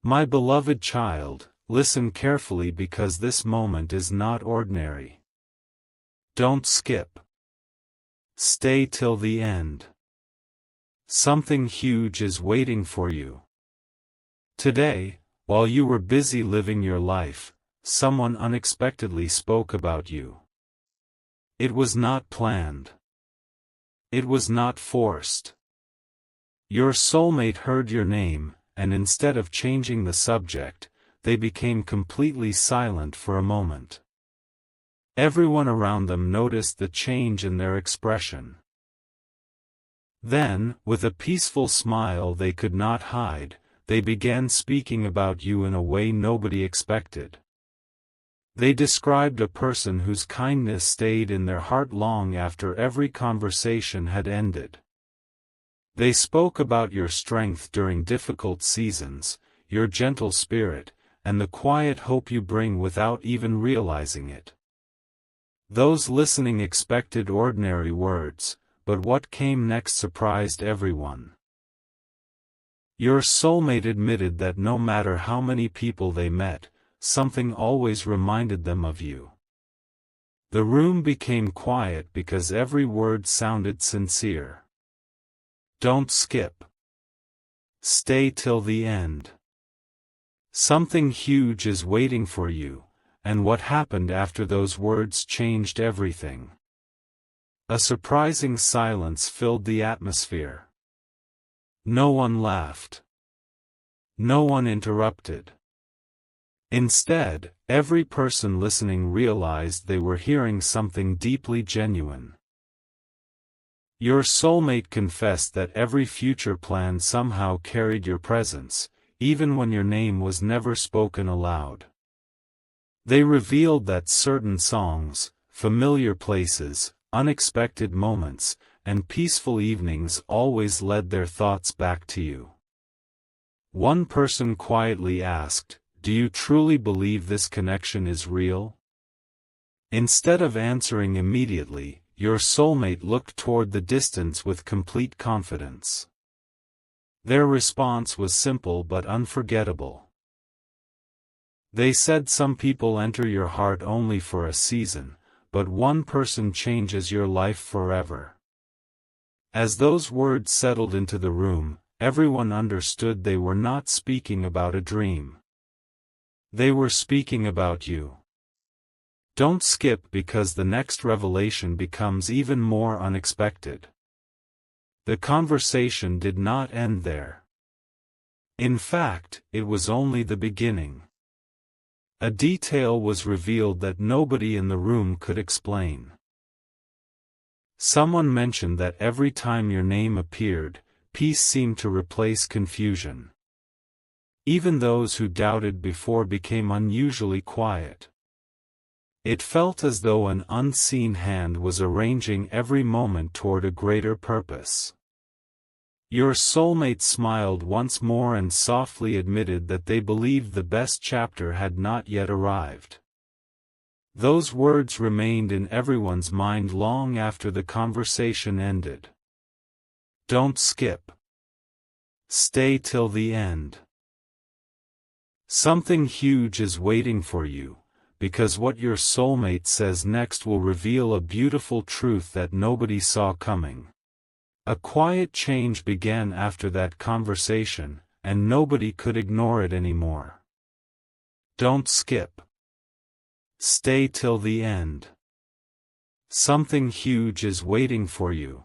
My beloved child, listen carefully because this moment is not ordinary. Don't skip. Stay till the end. Something huge is waiting for you. Today, while you were busy living your life, someone unexpectedly spoke about you. It was not planned. It was not forced. Your soulmate heard your name, and instead of changing the subject, they became completely silent for a moment. Everyone around them noticed the change in their expression. Then, with a peaceful smile they could not hide, they began speaking about you in a way nobody expected. They described a person whose kindness stayed in their heart long after every conversation had ended. They spoke about your strength during difficult seasons, your gentle spirit, and the quiet hope you bring without even realizing it. Those listening expected ordinary words, but what came next surprised everyone. Your soulmate admitted that no matter how many people they met, something always reminded them of you. The room became quiet because every word sounded sincere. Don't skip. Stay till the end. Something huge is waiting for you, and what happened after those words changed everything. A surprising silence filled the atmosphere. No one laughed. No one interrupted. Instead, every person listening realized they were hearing something deeply genuine. Your soulmate confessed that every future plan somehow carried your presence, even when your name was never spoken aloud. They revealed that certain songs, familiar places, unexpected moments, and peaceful evenings always led their thoughts back to you. One person quietly asked, "Do you truly believe this connection is real?" Instead of answering immediately, your soulmate looked toward the distance with complete confidence. Their response was simple but unforgettable. They said some people enter your heart only for a season, but one person changes your life forever. As those words settled into the room, everyone understood they were not speaking about a dream. They were speaking about you. Don't skip because the next revelation becomes even more unexpected. The conversation did not end there. In fact, it was only the beginning. A detail was revealed that nobody in the room could explain. Someone mentioned that every time your name appeared, peace seemed to replace confusion. Even those who doubted before became unusually quiet. It felt as though an unseen hand was arranging every moment toward a greater purpose. Your soulmate smiled once more and softly admitted that they believed the best chapter had not yet arrived. Those words remained in everyone's mind long after the conversation ended. Don't skip. Stay till the end. Something huge is waiting for you, because what your soulmate says next will reveal a beautiful truth that nobody saw coming. A quiet change began after that conversation, and nobody could ignore it anymore. Don't skip. Stay till the end. Something huge is waiting for you.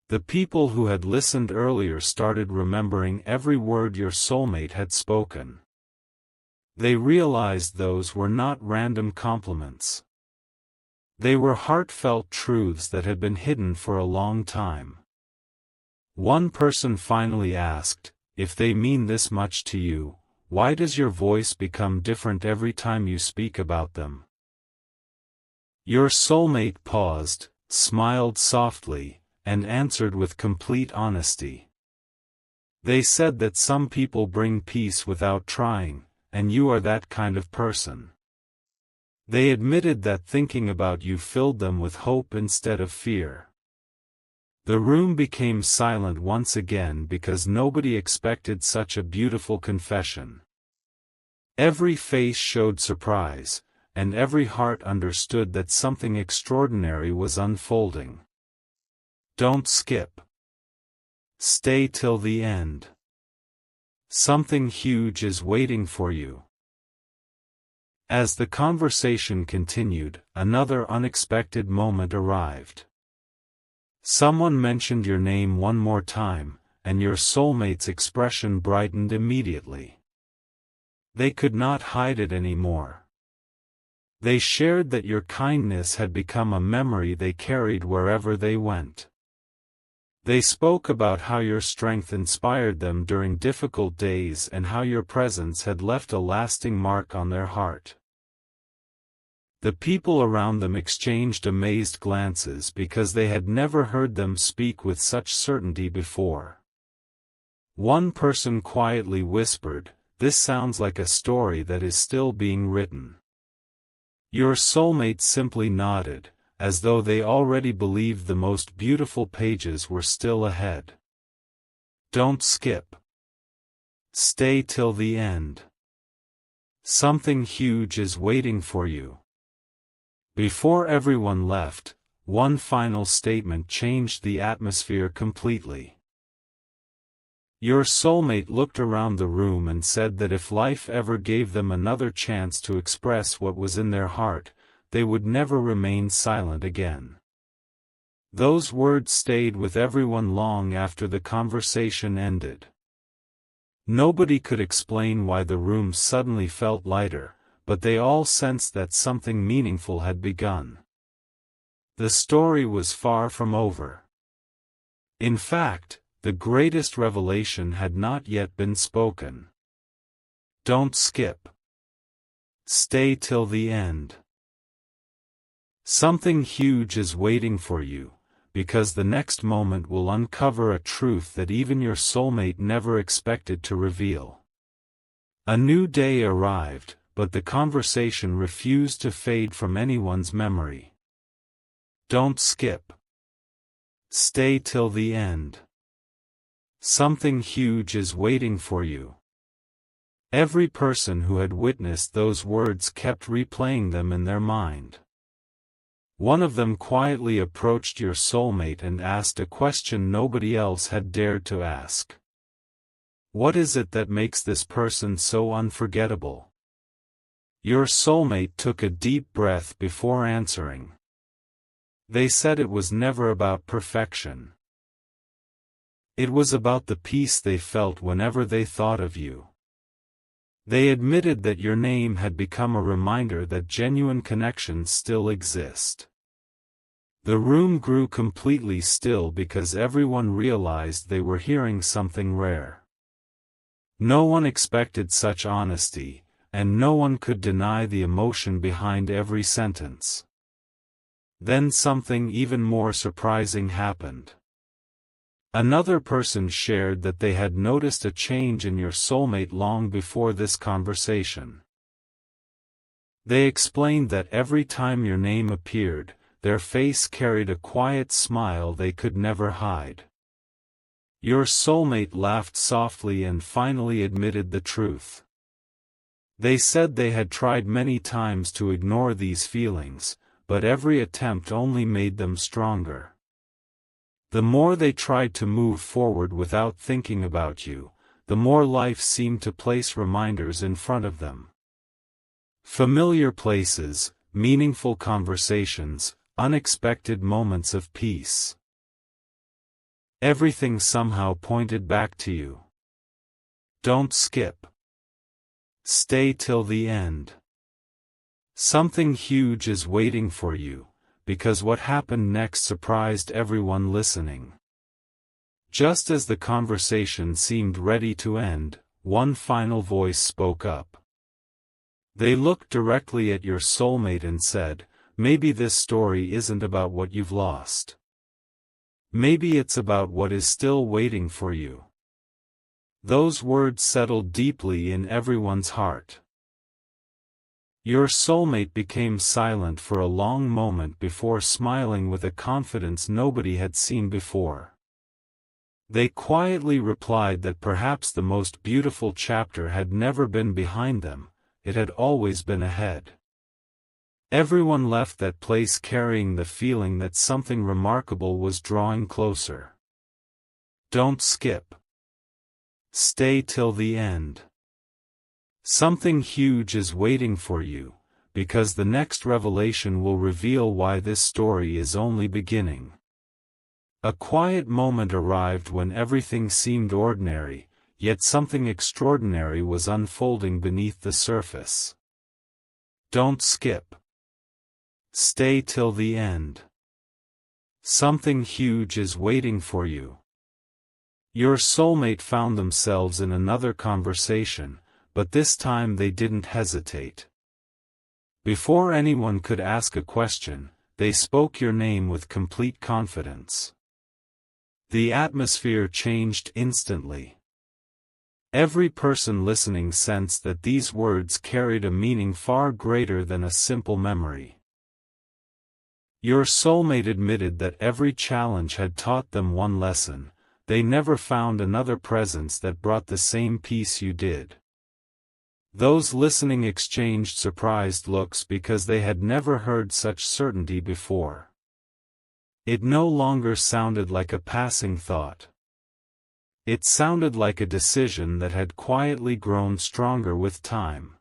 The people who had listened earlier started remembering every word your soulmate had spoken. They realized those were not random compliments. They were heartfelt truths that had been hidden for a long time. One person finally asked, "If they mean this much to you, why does your voice become different every time you speak about them?" Your soulmate paused, smiled softly, and answered with complete honesty. They said that some people bring peace without trying, and you are that kind of person. They admitted that thinking about you filled them with hope instead of fear. The room became silent once again because nobody expected such a beautiful confession. Every face showed surprise, and every heart understood that something extraordinary was unfolding. Don't skip. Stay till the end. Something huge is waiting for you. As the conversation continued, another unexpected moment arrived. Someone mentioned your name one more time, and your soulmate's expression brightened immediately. They could not hide it anymore. They shared that your kindness had become a memory they carried wherever they went. They spoke about how your strength inspired them during difficult days and how your presence had left a lasting mark on their heart. The people around them exchanged amazed glances because they had never heard them speak with such certainty before. One person quietly whispered, "This sounds like a story that is still being written." Your soulmate simply nodded, as though they already believed the most beautiful pages were still ahead. Don't skip. Stay till the end. Something huge is waiting for you. Before everyone left, one final statement changed the atmosphere completely. Your soulmate looked around the room and said that if life ever gave them another chance to express what was in their heart, they would never remain silent again. Those words stayed with everyone long after the conversation ended. Nobody could explain why the room suddenly felt lighter, but they all sensed that something meaningful had begun. The story was far from over. In fact, the greatest revelation had not yet been spoken. Don't skip. Stay till the end. Something huge is waiting for you, because the next moment will uncover a truth that even your soulmate never expected to reveal. A new day arrived, but the conversation refused to fade from anyone's memory. Don't skip. Stay till the end. Something huge is waiting for you. Every person who had witnessed those words kept replaying them in their mind. One of them quietly approached your soulmate and asked a question nobody else had dared to ask. What is it that makes this person so unforgettable? Your soulmate took a deep breath before answering. They said it was never about perfection. It was about the peace they felt whenever they thought of you. They admitted that your name had become a reminder that genuine connections still exist. The room grew completely still because everyone realized they were hearing something rare. No one expected such honesty, and no one could deny the emotion behind every sentence. Then something even more surprising happened. Another person shared that they had noticed a change in your soulmate long before this conversation. They explained that every time your name appeared, their face carried a quiet smile they could never hide. Your soulmate laughed softly and finally admitted the truth. They said they had tried many times to ignore these feelings, but every attempt only made them stronger. The more they tried to move forward without thinking about you, the more life seemed to place reminders in front of them. Familiar places, meaningful conversations, unexpected moments of peace. Everything somehow pointed back to you. Don't skip. Stay till the end. Something huge is waiting for you, because what happened next surprised everyone listening. Just as the conversation seemed ready to end, one final voice spoke up. They looked directly at your soulmate and said, "Maybe this story isn't about what you've lost. Maybe it's about what is still waiting for you." Those words settled deeply in everyone's heart. Your soulmate became silent for a long moment before smiling with a confidence nobody had seen before. They quietly replied that perhaps the most beautiful chapter had never been behind them, it had always been ahead. Everyone left that place carrying the feeling that something remarkable was drawing closer. Don't skip. Stay till the end. Something huge is waiting for you, because the next revelation will reveal why this story is only beginning. A quiet moment arrived when everything seemed ordinary, yet something extraordinary was unfolding beneath the surface. Don't skip. Stay till the end. Something huge is waiting for you. Your soulmate found themselves in another conversation, but this time they didn't hesitate. Before anyone could ask a question, they spoke your name with complete confidence. The atmosphere changed instantly. Every person listening sensed that these words carried a meaning far greater than a simple memory. Your soulmate admitted that every challenge had taught them one lesson: they never found another presence that brought the same peace you did. Those listening exchanged surprised looks because they had never heard such certainty before. It no longer sounded like a passing thought. It sounded like a decision that had quietly grown stronger with time.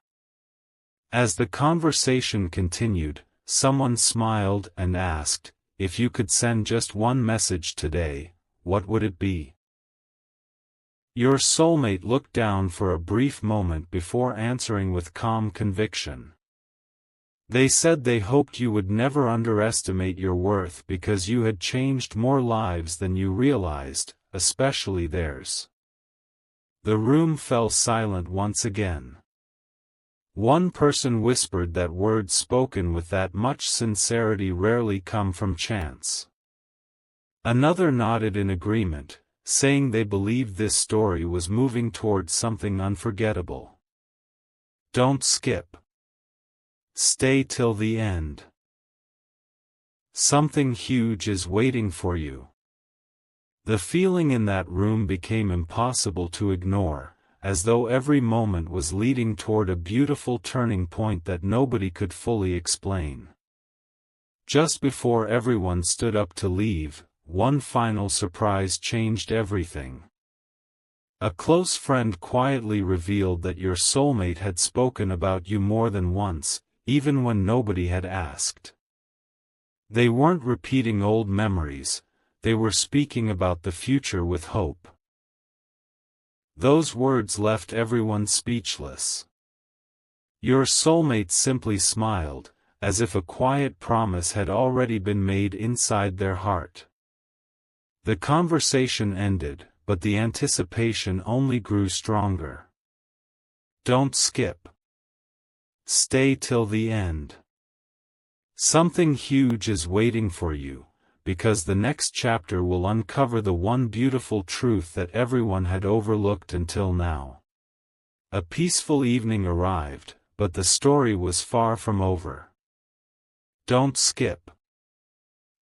As the conversation continued, someone smiled and asked, "If you could send just one message today, what would it be?" Your soulmate looked down for a brief moment before answering with calm conviction. They said they hoped you would never underestimate your worth because you had changed more lives than you realized, especially theirs. The room fell silent once again. One person whispered that words spoken with that much sincerity rarely come from chance. Another nodded in agreement, saying they believed this story was moving towards something unforgettable. Don't skip. Stay till the end. Something huge is waiting for you. The feeling in that room became impossible to ignore, as though every moment was leading toward a beautiful turning point that nobody could fully explain. Just before everyone stood up to leave, one final surprise changed everything. A close friend quietly revealed that your soulmate had spoken about you more than once, even when nobody had asked. They weren't repeating old memories, they were speaking about the future with hope. Those words left everyone speechless. Your soulmate simply smiled, as if a quiet promise had already been made inside their heart. The conversation ended, but the anticipation only grew stronger. Don't skip. Stay till the end. Something huge is waiting for you, because the next chapter will uncover the one beautiful truth that everyone had overlooked until now. A peaceful evening arrived, but the story was far from over. Don't skip.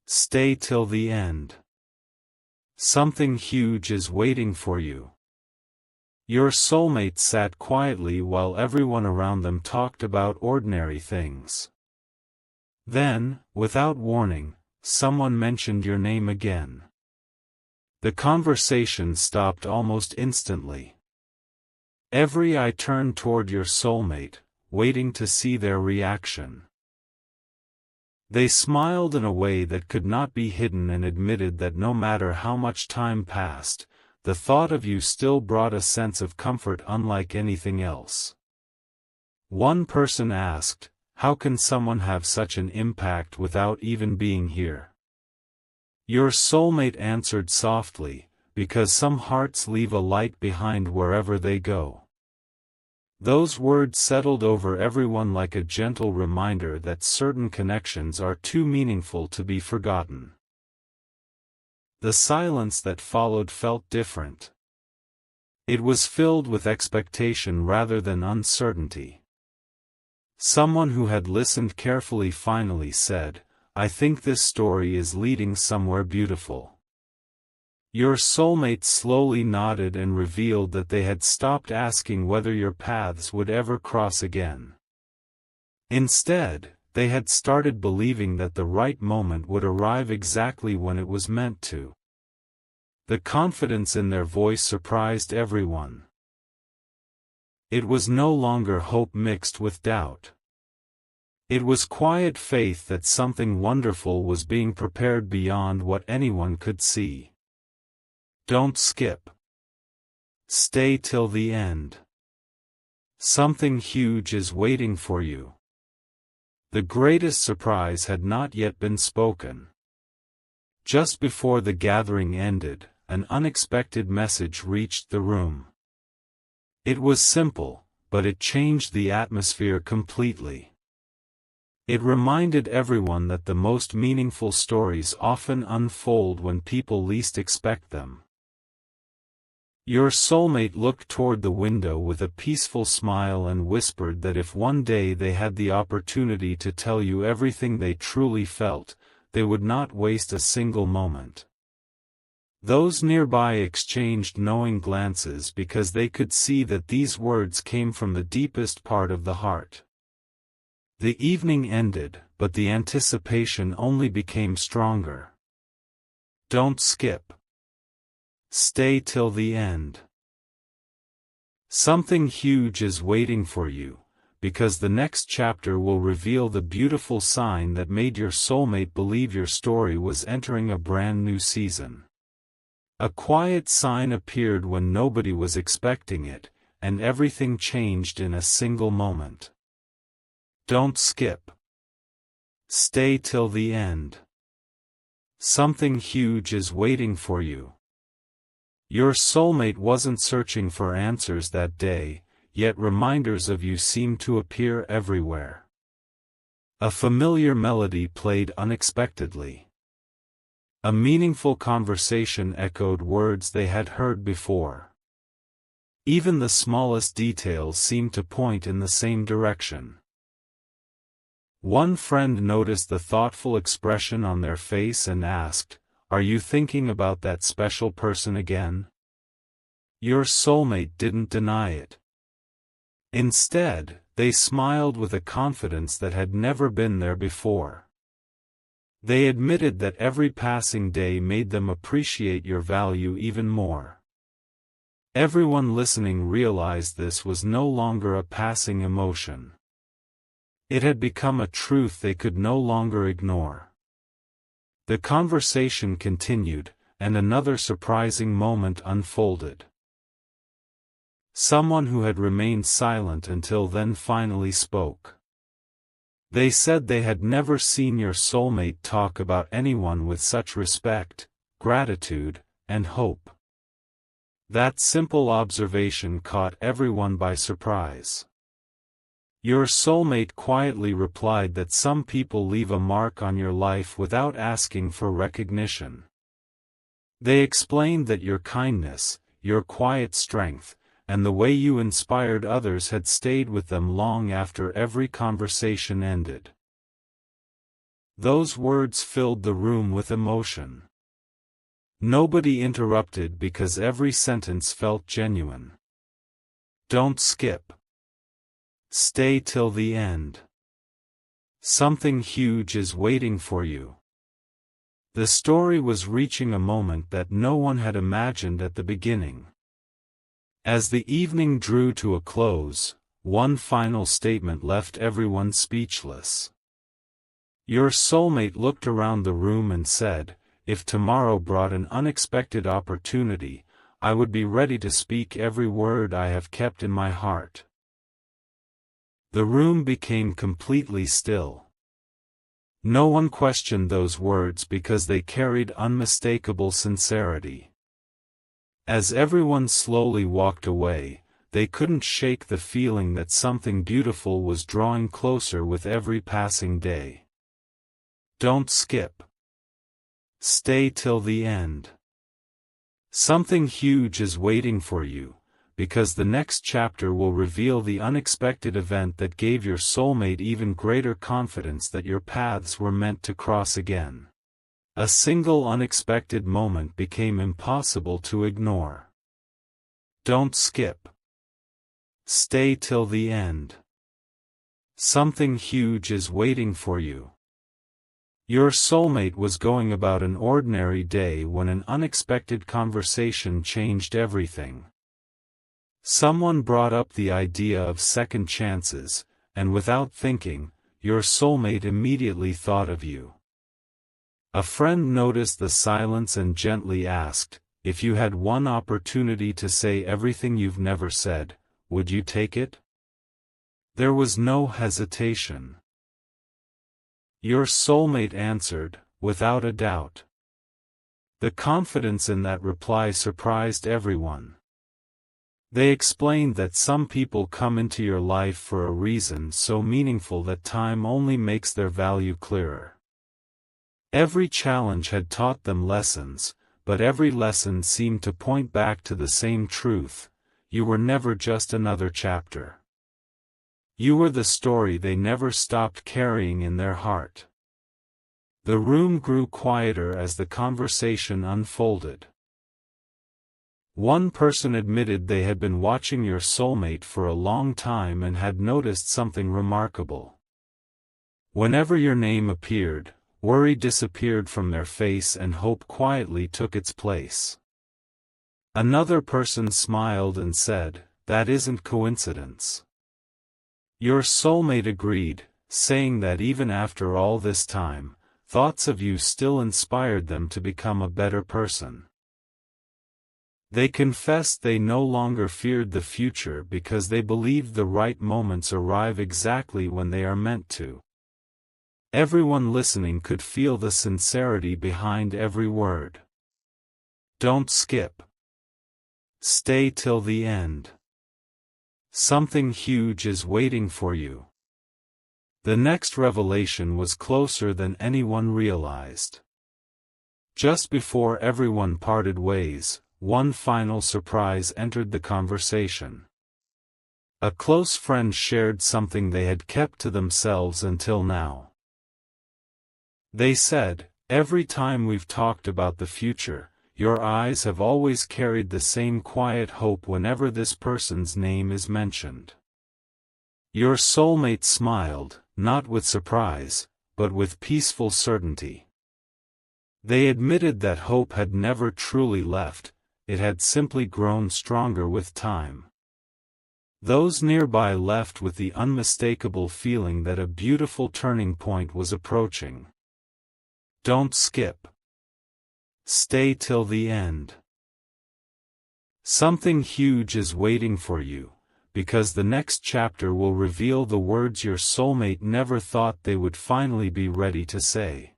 Stay till the end. Something huge is waiting for you. Your soulmate sat quietly while everyone around them talked about ordinary things. Then, without warning, someone mentioned your name again. The conversation stopped almost instantly. Every eye turned toward your soulmate, waiting to see their reaction. They smiled in a way that could not be hidden and admitted that no matter how much time passed, the thought of you still brought a sense of comfort unlike anything else. One person asked, "How can someone have such an impact without even being here?" Your soulmate answered softly, "Because some hearts leave a light behind wherever they go." Those words settled over everyone like a gentle reminder that certain connections are too meaningful to be forgotten. The silence that followed felt different. It was filled with expectation rather than uncertainty. Someone who had listened carefully finally said, "I think this story is leading somewhere beautiful." Your soulmate slowly nodded and revealed that they had stopped asking whether your paths would ever cross again. Instead, they had started believing that the right moment would arrive exactly when it was meant to. The confidence in their voice surprised everyone. It was no longer hope mixed with doubt. It was quiet faith that something wonderful was being prepared beyond what anyone could see. Don't skip. Stay till the end. Something huge is waiting for you. The greatest surprise had not yet been spoken. Just before the gathering ended, an unexpected message reached the room. It was simple, but it changed the atmosphere completely. It reminded everyone that the most meaningful stories often unfold when people least expect them. Your soulmate looked toward the window with a peaceful smile and whispered that if one day they had the opportunity to tell you everything they truly felt, they would not waste a single moment. Those nearby exchanged knowing glances because they could see that these words came from the deepest part of the heart. The evening ended, but the anticipation only became stronger. Don't skip. Stay till the end. Something huge is waiting for you, because the next chapter will reveal the beautiful sign that made your soulmate believe your story was entering a brand new season. A quiet sign appeared when nobody was expecting it, and everything changed in a single moment. Don't skip. Stay till the end. Something huge is waiting for you. Your soulmate wasn't searching for answers that day, yet reminders of you seemed to appear everywhere. A familiar melody played unexpectedly. A meaningful conversation echoed words they had heard before. Even the smallest details seemed to point in the same direction. One friend noticed the thoughtful expression on their face and asked, "Are you thinking about that special person again?" Your soulmate didn't deny it. Instead, they smiled with a confidence that had never been there before. They admitted that every passing day made them appreciate your value even more. Everyone listening realized this was no longer a passing emotion. It had become a truth they could no longer ignore. The conversation continued, and another surprising moment unfolded. Someone who had remained silent until then finally spoke. They said they had never seen your soulmate talk about anyone with such respect, gratitude, and hope. That simple observation caught everyone by surprise. Your soulmate quietly replied that some people leave a mark on your life without asking for recognition. They explained that your kindness, your quiet strength, and the way you inspired others had stayed with them long after every conversation ended. Those words filled the room with emotion. Nobody interrupted because every sentence felt genuine. Don't skip. Stay till the end. Something huge is waiting for you. The story was reaching a moment that no one had imagined at the beginning. As the evening drew to a close, one final statement left everyone speechless. Your soulmate looked around the room and said, "If tomorrow brought an unexpected opportunity, I would be ready to speak every word I have kept in my heart." The room became completely still. No one questioned those words because they carried unmistakable sincerity. As everyone slowly walked away, they couldn't shake the feeling that something beautiful was drawing closer with every passing day. Don't skip. Stay till the end. Something huge is waiting for you, because the next chapter will reveal the unexpected event that gave your soulmate even greater confidence that your paths were meant to cross again. A single unexpected moment became impossible to ignore. Don't skip. Stay till the end. Something huge is waiting for you. Your soulmate was going about an ordinary day when an unexpected conversation changed everything. Someone brought up the idea of second chances, and without thinking, your soulmate immediately thought of you. A friend noticed the silence and gently asked, "If you had one opportunity to say everything you've never said, would you take it?" There was no hesitation. Your soulmate answered, without a doubt. The confidence in that reply surprised everyone. They explained that some people come into your life for a reason so meaningful that time only makes their value clearer. Every challenge had taught them lessons, but every lesson seemed to point back to the same truth: you were never just another chapter. You were the story they never stopped carrying in their heart. The room grew quieter as the conversation unfolded. One person admitted they had been watching your soulmate for a long time and had noticed something remarkable. Whenever your name appeared, worry disappeared from their face and hope quietly took its place. Another person smiled and said, "That isn't coincidence." Your soulmate agreed, saying that even after all this time, thoughts of you still inspired them to become a better person. They confessed they no longer feared the future because they believed the right moments arrive exactly when they are meant to. Everyone listening could feel the sincerity behind every word. Don't skip. Stay till the end. Something huge is waiting for you. The next revelation was closer than anyone realized. Just before everyone parted ways, one final surprise entered the conversation. A close friend shared something they had kept to themselves until now. They said, "Every time we've talked about the future, your eyes have always carried the same quiet hope whenever this person's name is mentioned." Your soulmate smiled, not with surprise, but with peaceful certainty. They admitted that hope had never truly left, it had simply grown stronger with time. Those nearby left with the unmistakable feeling that a beautiful turning point was approaching. Don't skip. Stay till the end. Something huge is waiting for you, because the next chapter will reveal the words your soulmate never thought they would finally be ready to say.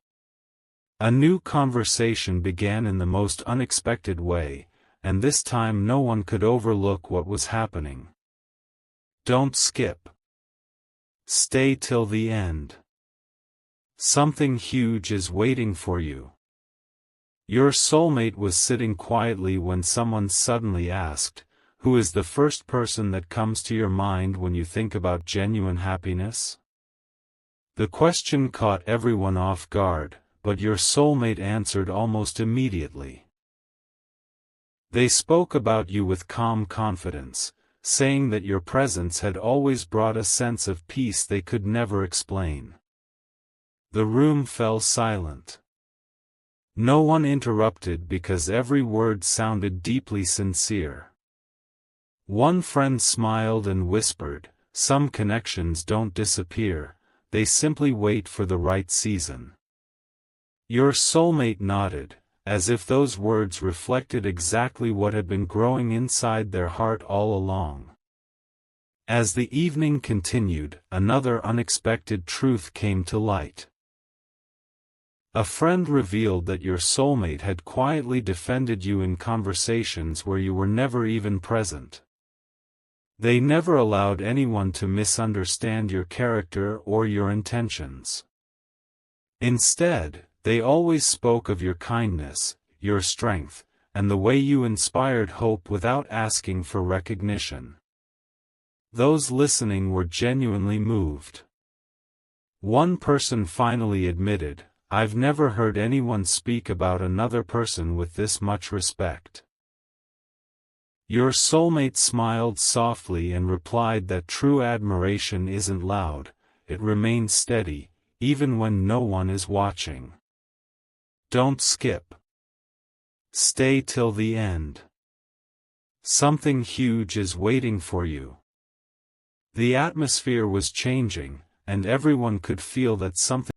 A new conversation began in the most unexpected way, and this time no one could overlook what was happening. Don't skip. Stay till the end. Something huge is waiting for you. Your soulmate was sitting quietly when someone suddenly asked, "Who is the first person that comes to your mind when you think about genuine happiness?" The question caught everyone off guard, but your soulmate answered almost immediately. They spoke about you with calm confidence, saying that your presence had always brought a sense of peace they could never explain. The room fell silent. No one interrupted because every word sounded deeply sincere. One friend smiled and whispered, "Some connections don't disappear, they simply wait for the right season." Your soulmate nodded, as if those words reflected exactly what had been growing inside their heart all along. As the evening continued, another unexpected truth came to light. A friend revealed that your soulmate had quietly defended you in conversations where you were never even present. They never allowed anyone to misunderstand your character or your intentions. Instead, they always spoke of your kindness, your strength, and the way you inspired hope without asking for recognition. Those listening were genuinely moved. One person finally admitted, "I've never heard anyone speak about another person with this much respect." Your soulmate smiled softly and replied that true admiration isn't loud, it remains steady, even when no one is watching. Don't skip. Stay till the end. Something huge is waiting for you. The atmosphere was changing, and everyone could feel that something